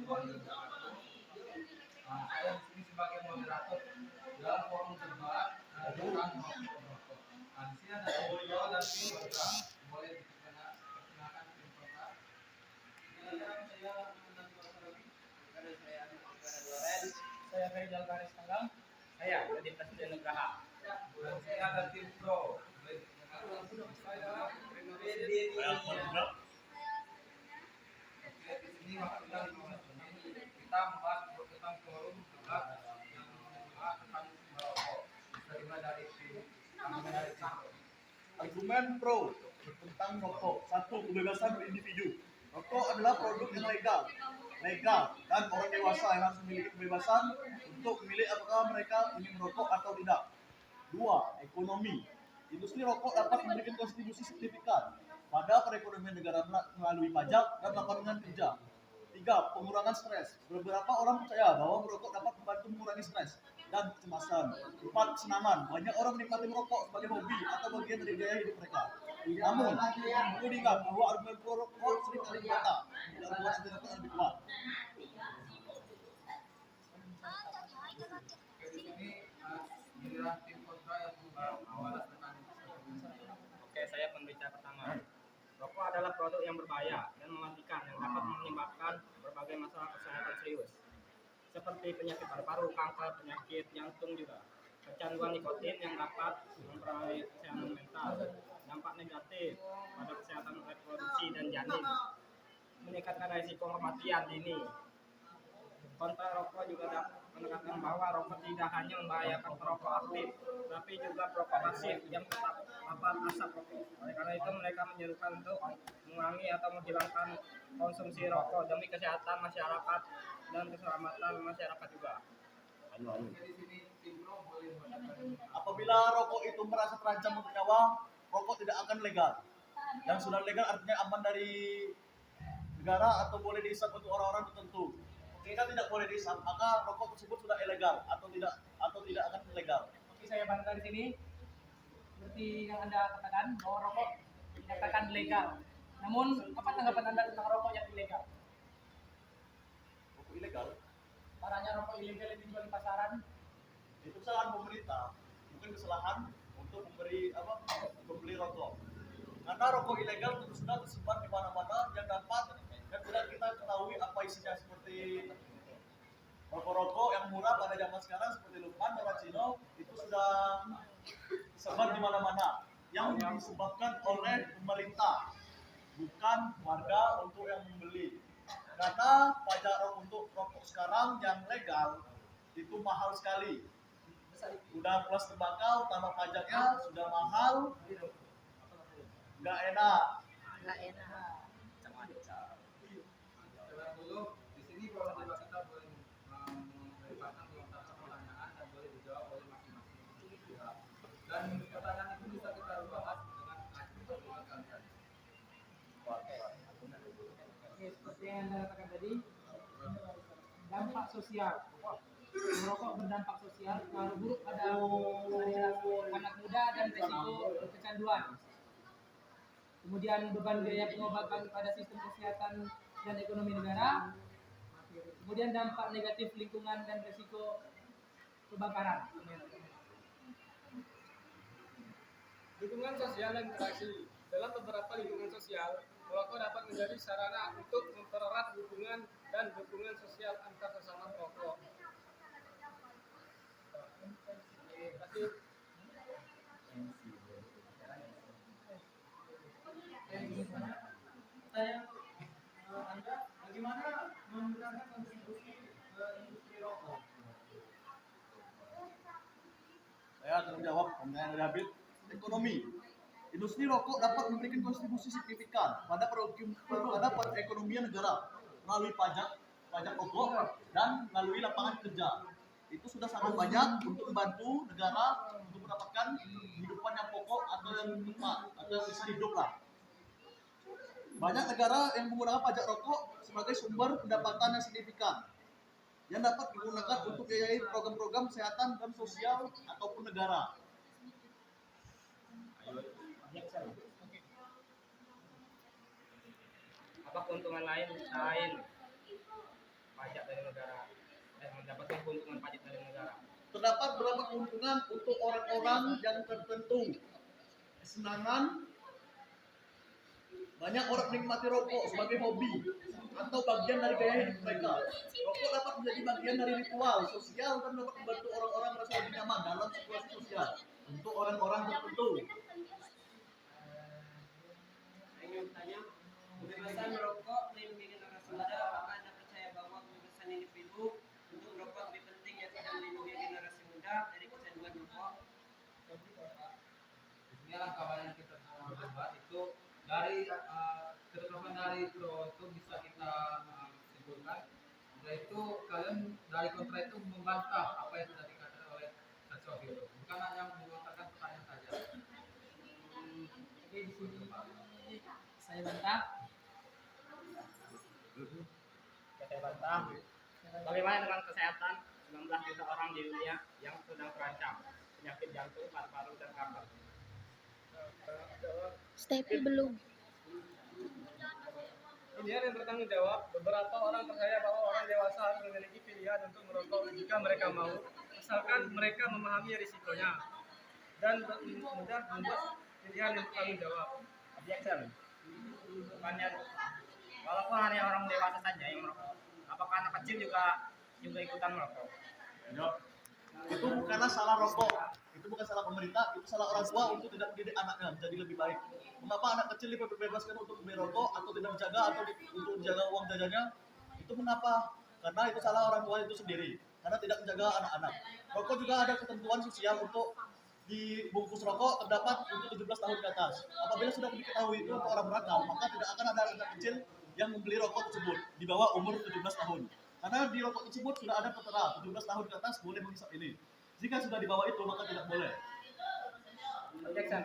Saya di sini sebagai moderator dalam forum debat tentang rokok. Di sini ada tim pro dan tim kontra. Boleh diperkenalkan tim kontra. Saya Faisal Garis Tanggang. Saya dari Presiden Nugraha. Dan saya ada tim pro. Boleh diperkenalkan. Oke, di sini waktunya 15 menit. Kita membahas tentang forum debat yang membahas tentang rokok. Terima dari tim. Argumen pro tentang rokok. Satu, kebebasan berindividu. Rokok adalah produk yang legal, dan orang dewasa yang harus memiliki kebebasan untuk memilih apakah mereka ingin merokok atau tidak. Dua, ekonomi. Industri rokok dapat memberikan kontribusi signifikan pada perekonomian negara melalui pajak dan lapangan kerja. Tiga, pengurangan stres. Beberapa orang percaya bahwa merokok dapat membantu mengurangi stres dan kecemasan. Empat, kesenangan. Banyak orang menikmati merokok sebagai hobi atau bagian dari gaya hidup mereka. Namun, perlu diingat bahwa argumen pro rokok sering kali dibantah. Tidak membuat anti rokok lebih kuat. Oke, di sini giliran tim kontra yang membahas tentang Oke, saya pembicara pertama. Rokok adalah produk yang berbahaya dan mematikan yang dapat menyebabkan berbagai masalah kesehatan serius, seperti penyakit paru-paru, kanker, penyakit jantung juga. Kecanduan nikotin yang dapat mempengaruhi kesehatan mental, dampak negatif pada kesehatan reproduksi dan janin, meningkatkan risiko kematian dini. Kontra rokok juga dapat menekankan bahwa rokok tidak hanya membahayakan perokok aktif, tapi juga perokok pasif yang tetap dapat asap rokok. Oleh karena itu mereka menyerukan untuk mengurangi atau menghilangkan konsumsi rokok demi kesehatan masyarakat dan keselamatan masyarakat juga. di sini tim pro boleh membacakan. Apabila rokok itu merasa terancam untuk nyawa, rokok tidak akan legal. Yang sudah legal artinya aman dari negara atau boleh dihisap untuk orang-orang tertentu. Jika tidak boleh dihisap, maka rokok tersebut sudah ilegal atau tidak akan legal. Oke, saya bantah di sini. Seperti yang Anda katakan bahwa rokok dikatakan legal. Namun, apa tanggapan Anda tentang rokok yang ilegal? Rokok ilegal Parahnya rokok ilegal yang dijual di pasaran. itu kesalahan pemerintah, bukan kesalahan untuk membeli rokok. Karena rokok ilegal itu sudah tersebar di mana-mana yang dapat dan tidak kita ketahui apa isinya, seperti rokok-rokok yang murah pada zaman sekarang seperti Lukman, Noracino itu sudah tersebar di mana-mana yang disebabkan oleh pemerintah, bukan warga untuk yang membeli. Karena pajak untuk rokok sekarang yang legal itu mahal sekali. Udah plus tembakau tambah pajaknya sudah mahal, nggak enak. Sekarang dulu di sini kalau debat kita boleh melemparkan melontarkan pertanyaan dan boleh dijawab oleh masing-masing pihak. Dan pertanyaan itu bisa kita bahas dengan argumen kalian. Oke, seperti yang Anda katakan tadi, dampak sosial. Merokok berdampak sosial, pengaruh buruk pada anak muda dan risiko kecanduan. Kemudian beban biaya pengobatan pada sistem kesehatan dan ekonomi negara. Kemudian dampak negatif lingkungan dan risiko kebakaran. Dukungan sosial dan interaksi. Dalam beberapa lingkungan sosial, merokok dapat menjadi sarana untuk mempererat hubungan dan dukungan sosial antar sesama perokok. Terima kasih. Anda bagaimana menggunakan kontribusi industri rokok? Saya akan menjawab pertanyaan dari Habib. Ekonomi. Industri rokok dapat memberikan kontribusi signifikan pada perekonomian negara melalui pajak rokok dan melalui lapangan kerja. Itu sudah sangat banyak untuk membantu negara untuk mendapatkan kehidupan yang pokok atau yang tepat atau yang bisa hidup lah. Banyak negara yang menggunakan pajak rokok sebagai sumber pendapatan yang signifikan yang dapat digunakan untuk biayai program-program kesehatan dan sosial ataupun negara. Apa keuntungan lain selain pajak dari negara, mendapatkan keuntungan pajak dari negara. Terdapat beberapa keuntungan untuk orang-orang yang tertentu. Kesenangan, banyak orang menikmati rokok sebagai hobi atau bagian dari gaya hidup mereka. Rokok dapat menjadi bagian dari ritual sosial dan dapat membantu orang-orang merasa lebih nyaman dalam situasi sosial untuk orang-orang tertentu. Kebebasan merokok melindungi generasi muda, maka Anda percaya bahwa kebebasan individu untuk merokok lebih penting yaitu tidak melindungi generasi muda dari kecanduan rokok. Ini langkah yang kita berdebat itu dari terutama dari pro itu bisa kita simpulkan, yaitu kalian dari kontra itu membantah apa yang sudah dikatakan oleh Saco gitu, bukan hanya mengatakan pertanyaan saja. Oke, di sini saya bantah. Saya bantah. Bagaimana dengan kesehatan 19 juta orang di dunia yang sedang terancam penyakit jantung, paru-paru, dan kanker? Steffi belum. Ini yang bertanggung jawab. Beberapa orang percaya bahwa orang dewasa harus memiliki pilihan untuk merokok jika mereka mau, asalkan mereka memahami risikonya dan mudah membuat pilihan yang bertanggung jawab. Objection. Bukannya walaupun hanya orang dewasa saja yang merokok, apakah anak kecil juga ikutan merokok? Ya. Itu bukanlah salah rokok, itu bukan salah pemerintah, itu salah orang tua untuk tidak mendidik anaknya menjadi lebih baik. Mengapa anak kecil dibebaskan untuk membeli rokok atau tidak menjaga atau untuk menjaga uang jajannya? Itu mengapa? Karena itu salah orang tua itu sendiri, karena tidak menjaga anak-anak. Rokok juga ada ketentuan sosial untuk di bungkus rokok terdapat untuk 17 tahun ke atas. Apabila sudah diketahui itu untuk orang berakal, maka tidak akan ada anak kecil yang membeli rokok tersebut di bawah umur 17 tahun. Karena di rokok tersebut sudah ada tertera 17 tahun ke atas boleh menghisap ini. Jika sudah di bawah itu maka tidak boleh. Objection.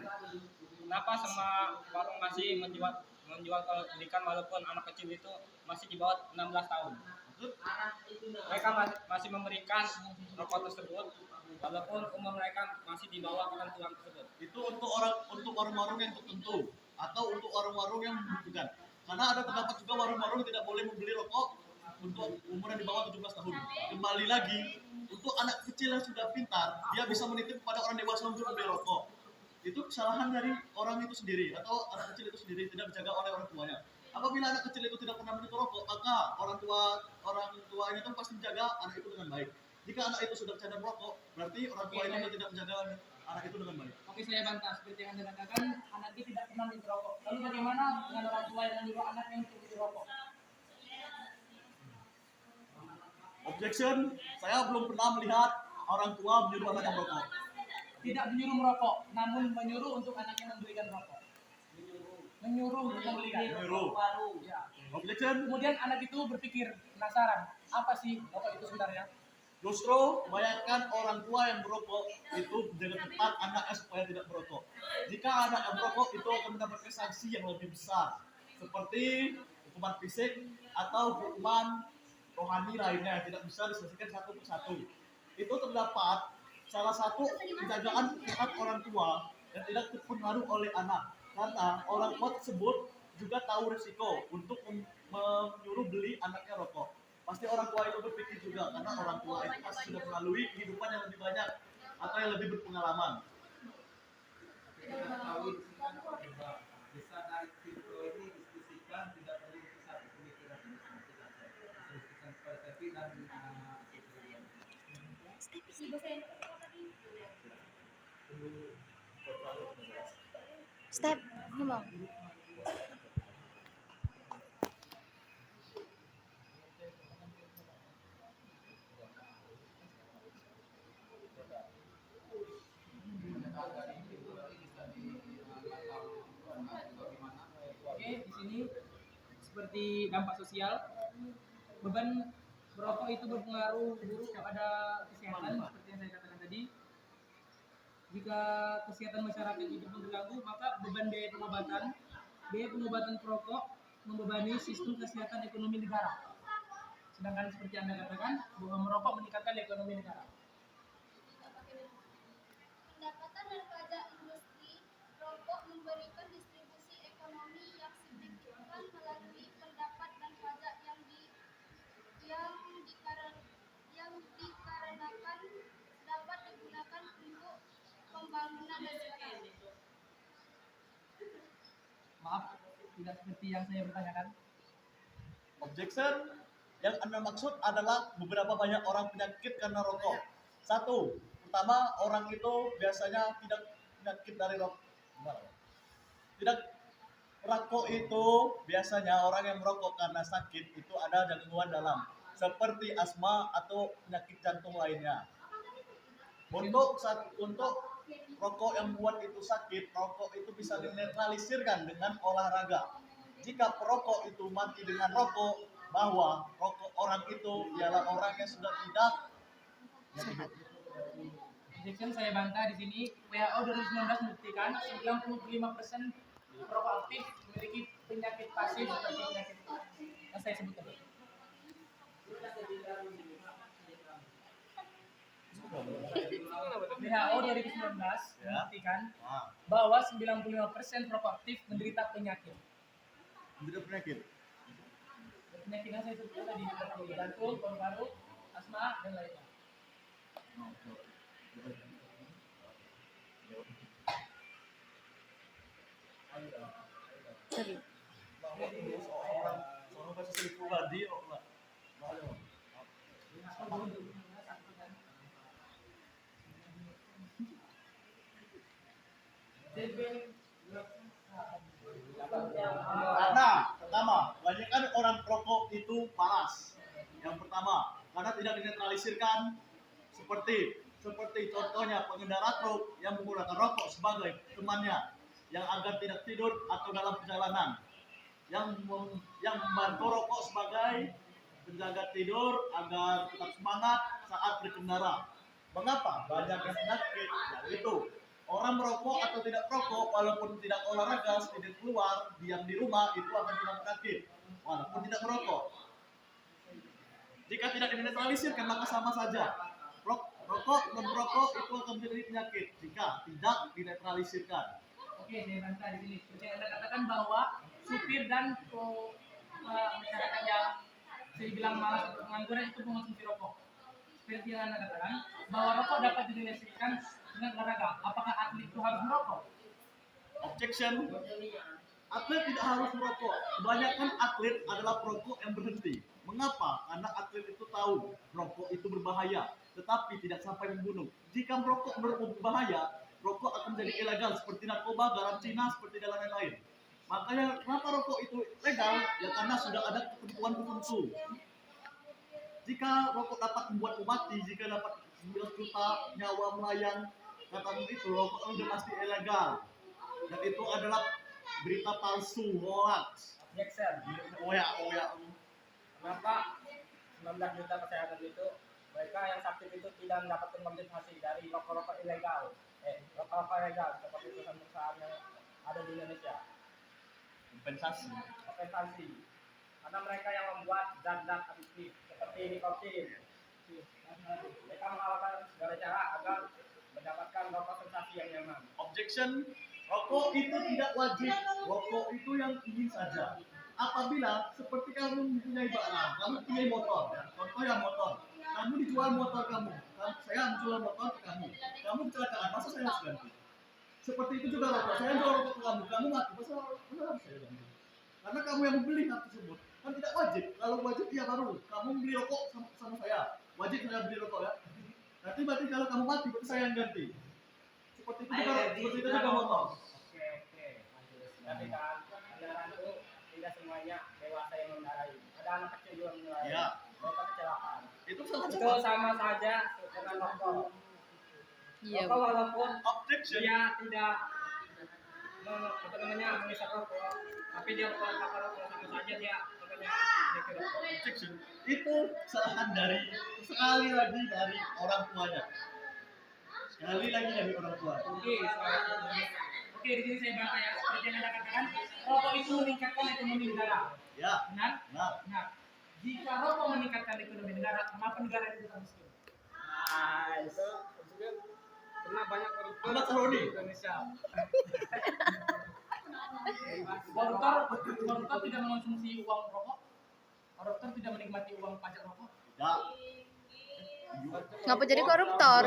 Kenapa semua warung masih menjual pendidikan walaupun anak kecil itu masih di bawah 16 tahun? Mereka masih memberikan rokok tersebut walaupun umur mereka masih di bawah ketentuan tersebut. Itu untuk warung-warung yang tertentu atau untuk warung-warung yang membutuhkan. Karena ada terdapat juga warung-warung yang tidak boleh membeli rokok untuk umur yang di bawah 17 tahun. Kembali lagi, untuk anak kecil yang sudah pintar, dia bisa menitip kepada orang dewasa untuk membeli rokok. Itu kesalahan dari orang itu sendiri atau anak kecil itu sendiri tidak dijaga oleh orang tuanya. Apabila anak kecil itu tidak pernah menyentuh rokok, maka orang tuanya itu pasti menjaga anak itu dengan baik. Jika anak itu sudah bercadar merokok, berarti orang tua itu tidak menjaga anak itu dengan baik. Oke, saya bantah. Seperti yang Anda katakan, anaknya tidak pernah minum rokok. Lalu bagaimana dengan orang tua yang menyuruh anaknya untuk minum rokok? Objection, saya belum pernah melihat orang tua menyuruh anaknya merokok. Tidak menyuruh merokok, namun menyuruh untuk anaknya membelikan rokok. Menyuruh untuk membelikan. Menyuruh. Ya. Objection, Kemudian anak itu berpikir, penasaran, apa sih rokok itu sebenarnya? justru kebanyakan orang tua yang merokok itu menjaga ketat anaknya supaya tidak merokok. Jika anak yang merokok itu akan mendapatkan sanksi yang lebih besar, seperti hukuman fisik atau hukuman rohani lainnya yang tidak bisa diselesaikan satu persatu. Itu terdapat salah satu penjagaan ketat orang tua yang tidak terpengaruh oleh anak, karena orang tua tersebut juga tahu risiko untuk menyuruh beli anaknya rokok. Pasti orang tua itu berpikir juga, karena orang tua itu pasti sudah melalui kehidupan yang lebih banyak atau yang lebih berpengalaman. Kita ketahui di sini kan bahwa bisa dari video ini diskusikan tidak perlu satu pemikiran diskusikan kepada Tepi dan Step, ngomong. Oke, di sini seperti dampak sosial, beban merokok itu berpengaruh buruk kepada kesehatan seperti yang saya katakan tadi. Jika kesehatan masyarakat itu terganggu, maka beban biaya pengobatan perokok membebani sistem kesehatan ekonomi negara. Sedangkan seperti yang Anda katakan, bahwa merokok meningkatkan ekonomi negara. Pendapatan dan pajak industri rokok memberikan distribusi ekonomi yang signifikan melalui pendapat dan pajak yang nasional. Maaf, tidak seperti yang saya bertanyakan. Objection. Yang Anda maksud adalah beberapa banyak orang penyakit karena rokok. Satu, pertama orang itu biasanya tidak penyakit dari rokok. Tidak, rokok itu biasanya orang yang merokok karena sakit itu ada gangguan dalam seperti asma atau penyakit jantung lainnya. Untuk rokok yang membuat itu sakit, rokok itu bisa dinetralisirkan dengan olahraga. Jika perokok itu mati dengan rokok, bahwa rokok orang itu ialah orang yang sudah tidak sehat. Objection saya bantah di sini. WHO 2019 membuktikan 95% perokok aktif memiliki penyakit pasif seperti penyakit yang saya sebut tadi. WHO 2019 membuktikan bahwa 95% perokok aktif menderita penyakit. Tidak penyakit. Penyakit yang saya sebutkan tadi seperti jantung, paru-paru, asma, dan lainnya. Orang pasti seribu tadi, karena pertama, kebanyakan orang perokok itu malas. Yang pertama, karena tidak dinetralisirkan seperti contohnya pengendara truk yang menggunakan rokok sebagai temannya, yang agar tidak tidur atau dalam perjalanan, yang membantu rokok sebagai penjaga tidur agar tetap semangat saat berkendara. Mengapa banyak yang penyakit? Yaitu orang merokok atau tidak merokok, walaupun tidak olahraga, tidak keluar, diam di rumah, itu akan kena penyakit, walaupun tidak merokok. Jika tidak dinetralisirkan, maka sama saja. Rokok dan merokok itu akan menjadi penyakit jika tidak dinetralisirkan. Oke, saya bantah di sini. Seperti yang Anda katakan bahwa supir dan masyarakat yang saya bilang malas atau pengangguran itu mengonsumsi rokok. Seperti yang Anda katakan bahwa rokok dapat didefinisikan dengan olahraga. Apakah atlet itu harus merokok? Objection. Atlet tidak harus merokok. Kebanyakan atlet adalah perokok yang berhenti. Mengapa? Karena atlet itu tahu merokok itu berbahaya, tetapi tidak sampai membunuh. Jika merokok berbahaya, rokok akan menjadi ilegal seperti narkoba, garam Cina, seperti dan lain-lain. Makanya kenapa rokok itu legal? Ya karena sudah ada ketentuan tertentu. Jika rokok dapat membuatmu mati, jika dapat 9 juta nyawa melayang, katamu itu rokok sudah pasti ilegal. Dan itu adalah berita palsu, hoax. Objection. Oya. Kenapa 19 juta kesehatan itu mereka yang sakit itu tidak mendapatkan kompensasi dari rokok-rokok ilegal, rokok-rokok ilegal seperti perusahaan-perusahaan yang ada di Indonesia? Kompensasi. Karena mereka yang membuat zat-zat adiktif seperti nikotin. Mereka melakukan segala cara agar mendapatkan rokok sensasi yang nyaman. Objection. Rokok itu tidak wajib. Rokok itu yang ingin saja. Apabila seperti kamu mempunyai barang, kamu punya motor, contoh yang motor, kamu dijual motor kamu, saya menjual motor ke kamu kecelakaan, masa saya harus ganti? Seperti itu juga rokok, saya jual rokok ke kamu mati, masa harus saya ganti? Karena kamu yang membeli hal tersebut, kan tidak wajib. Kalau wajib ya baru, kamu beli rokok sama saya, wajib saya beli rokok ya. Nanti berarti kalau kamu mati, berarti saya yang ganti. Seperti itu juga motor. Oke. Tapi kan kendaraan itu tidak semuanya dewasa yang mengendarai. Ada anak kecil juga mengendarai. Ya. Mereka kecelakaan. Itu Itu sama saja dengan rokok. Iya. Rokok walaupun objection. dia tidak mengisap rokok, tapi dia bakar rokok sama saja dia rokok. Objection. Itu kesalahan sekali lagi dari orang tuanya. Oke, di sini saya bantah ya. Seperti yang Anda katakan, rokok itu meningkatkan ekonomi negara. Ya. Benar? Nah. Jika rokok meningkatkan ekonomi negara, kenapa negara itu bisa miskin? Nah, itu maksudnya karena banyak koruptor Ahmad Saroni. di Indonesia. Koruptor tidak mengonsumsi uang rokok. Koruptor tidak menikmati uang pajak rokok. Ya. Ngapa jadi koruptor?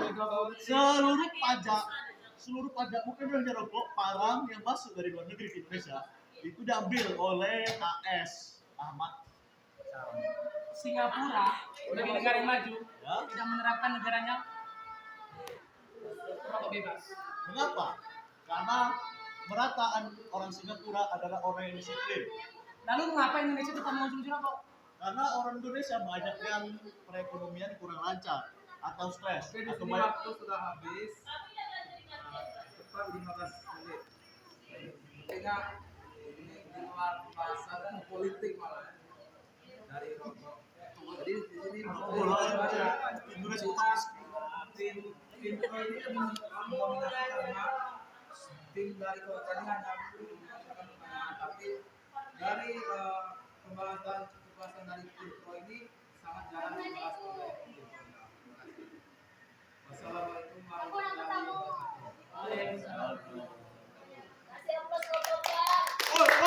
seluruh pajak bukan hanya rokok, barang yang masuk dari luar negeri ke Indonesia itu diambil oleh AS Ahmad. Singapura sebagai negara yang maju Ya. tidak menerapkan negaranya rokok bebas. Mengapa? Karena merataan orang Singapura adalah orang yang disiplin. Lalu mengapa Indonesia tetap mengonsumsi rokok? Karena orang Indonesia banyaknya perekonomian kurang lancar atau stres Oke, di atau sini banyak. waktu sudah habis. Cepat 15 menit. Intinya ini di luar bahasan politik malah dari rokok. Jadi di sini Indonesia utama. tim pro ini mendominasi karena tim dari kota ini hanya tapi dari pembahasan dari tim pro ini sangat jarang membahas